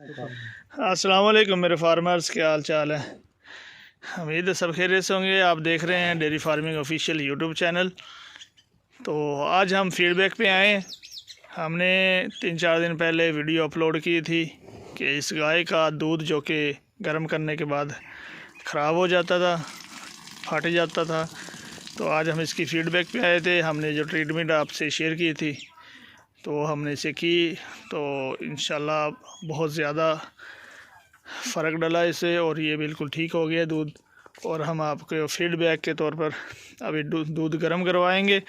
अस्सलाम वालेकुम मेरे फार्मर्स, क्या हाल चाल है। उम्मीद है सब खैरियत से होंगे। आप देख रहे हैं dairy farming official YouTube channel. तो आज हम फीडबैक पे आए। हमने 3-4 दिन पहले वीडियो अपलोड की थी कि इस गाय का दूध जो कि गर्म करने के बाद ख़राब हो जाता था, फट जाता था। तो आज हम इसकी फ़ीडबैक पे आए थे। हमने जो ट्रीटमेंट आपसे शेयर की थी तो हमने इसे की, तो इंशाल्लाह बहुत ज़्यादा फ़र्क डला इसे और ये बिल्कुल ठीक हो गया दूध। और हम आपको फीडबैक के तौर पर अभी दूध गर्म करवाएंगे।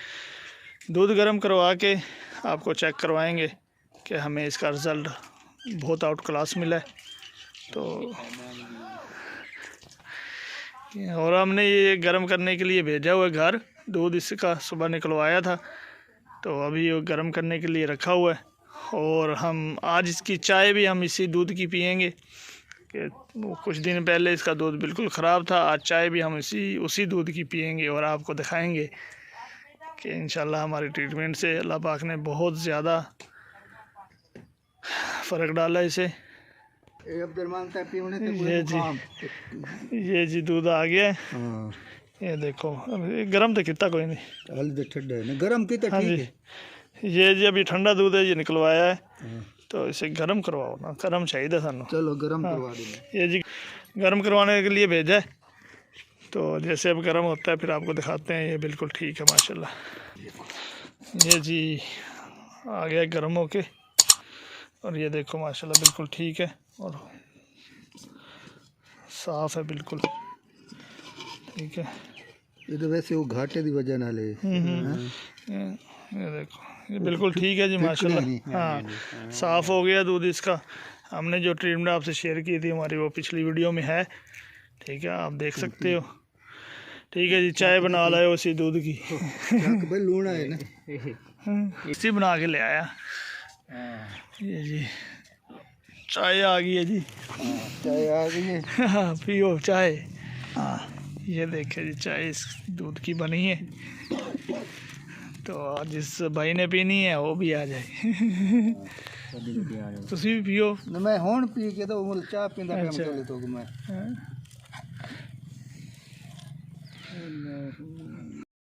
दूध गर्म करवा के आपको चेक करवाएंगे कि हमें इसका रिज़ल्ट बहुत आउट क्लास मिला है। तो और हमने ये गर्म करने के लिए भेजा हुआ है घर। दूध इसका सुबह निकलवाया था, तो अभी वो गर्म करने के लिए रखा हुआ है। और हम आज इसकी चाय भी हम इसी दूध की पियेंगे कि कुछ दिन पहले इसका दूध बिल्कुल ख़राब था। आज चाय भी हम उसी दूध की पियेंगे और आपको दिखाएंगे कि इंशाल्लाह हमारी ट्रीटमेंट से अल्लाह पाक ने बहुत ज़्यादा फ़र्क डाला इसे। ये जी दूध आ गया है। ये देखो गर्म तो कितना कोई नहीं, गरम की तो ठीक है। ये जी अभी ठंडा दूध है, ये निकलवाया है। तो इसे गर्म करवाओ ना, गर्म चाहिए सानू। चलो गरम करवा देना। ये जी गर्म करवाने के लिए भेजा है। तो जैसे अब गर्म होता है फिर आपको दिखाते हैं। ये बिल्कुल ठीक है माशाल्लाह। ये जी आ गया गर्म होके और ये देखो माशाल्लाह बिल्कुल ठीक है और साफ़ है बिल्कुल, ठीक है। ये तो वैसे वो घाटे की वजह नाल है। ये देखो ये बिल्कुल ठीक है जी माशाल्लाह। हाँ, साफ़ हो गया दूध इसका। हमने जो ट्रीटमेंट आपसे शेयर की थी हमारी वो पिछली वीडियो में है, ठीक है, आप देख सकते हो। ठीक है जी, चाय बना लाए उसी दूध की। लूना है ना, इसी बना के ले आया। ये जी चाय आ गई है जी। चाय आ गई है। हाँ पियो चाय। हाँ ये देखे जी चाय इस दूध की बनी है। तो जिस भाई ने पीनी है वो भी आ जाए। तुसी भी पियो। मैं हुण पी के तो वो चाह पींदा पे अच्छा। तो मैं